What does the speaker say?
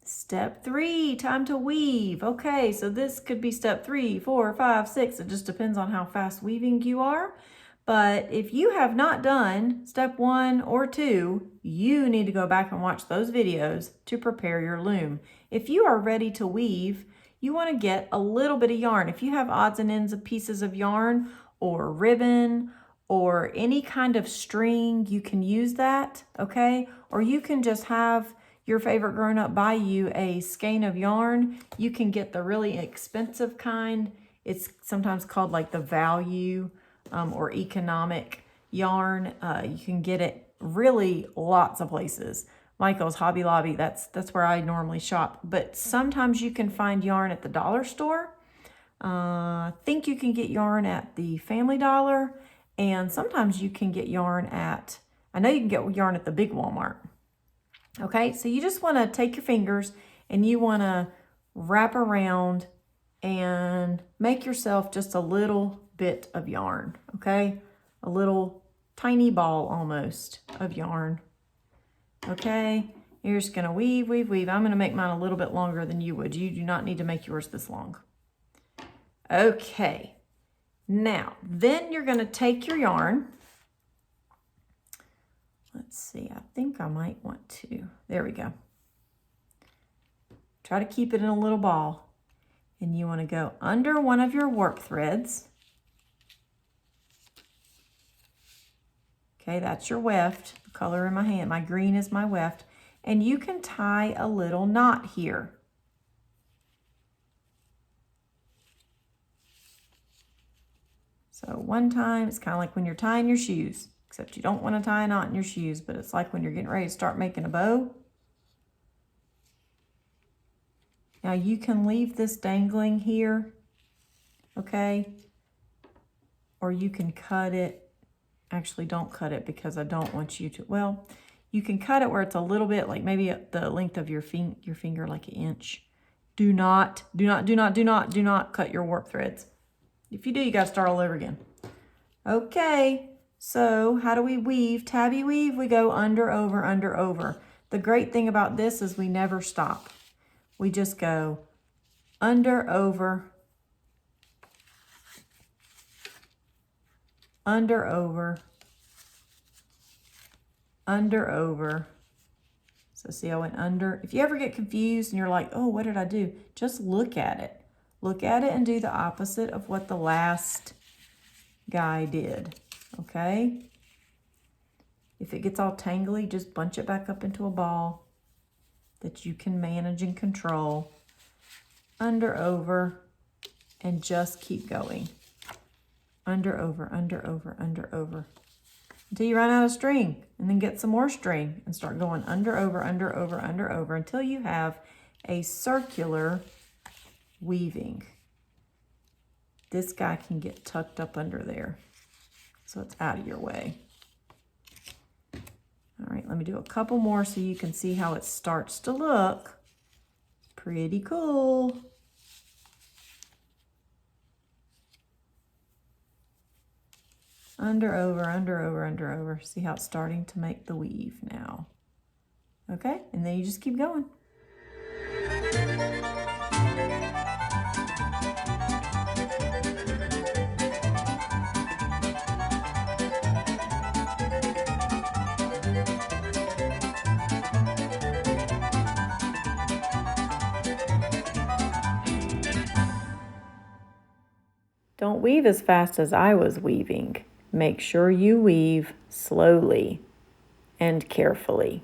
Step 3, time to weave. Okay, so this could be step 3, 4, 5, 6. It just depends on how fast weaving you are. But if you have not done step 1 or 2, you need to go back and watch those videos to prepare your loom. If you are ready to weave, you want to get a little bit of yarn. If you have odds and ends of pieces of yarn or ribbon or any kind of string, you can use that, okay? Or you can just have your favorite grown-up buy you a skein of yarn. You can get the really expensive kind. It's sometimes called like the value or economic yarn. You can get it really lots of places. Michael's, Hobby Lobby, that's where I normally shop. But sometimes you can find yarn at the dollar store. I think you can get yarn at the Family Dollar. And sometimes you can get yarn at, I know you can get yarn at the big Walmart. Okay, so you just want to take your fingers and you want to wrap around and make yourself just a little bit of yarn, okay? A little tiny ball almost of yarn. Okay, you're just going to weave, weave, weave. I'm going to make mine a little bit longer than you would. You do not need to make yours this long. Okay, now then you're going to take your yarn. Let's see, I think I might want to, there we go. Try to keep it in a little ball. And you want to go under one of your warp threads. Okay, that's your weft, the color in my hand. My green is my weft. And you can tie a little knot here. So one time, it's kind of like when you're tying your shoes. Except you don't want to tie a knot in your shoes, but it's like when you're getting ready to start making a bow. Now you can leave this dangling here, okay? Or you can cut it. Actually, don't cut it because I don't want you to, well, you can cut it where it's a little bit, like maybe at the length of your finger, like an inch. Do not cut your warp threads. If you do, you got to start all over again. Okay. So how do we weave? Tabby weave, we go under, over, under, over. The great thing about this is we never stop. We just go under, over, under, over, under, over. So see, I went under. If you ever get confused and you're like, oh, what did I do? Just look at it. Look at it and do the opposite of what the last guy did. Okay, if it gets all tangly, just bunch it back up into a ball that you can manage and control. Under, over, and just keep going. Under, over, under, over, under, over. Until you run out of string, and then get some more string and start going under, over, under, over, under, over until you have a circular weaving. This guy can get tucked up under there, so it's out of your way. All right, let me do a couple more so you can see how it starts to look. Pretty cool. Under, over, under, over, under, over. See how it's starting to make the weave now. Okay, and then you just keep going. Don't weave as fast as I was weaving. Make sure you weave slowly and carefully.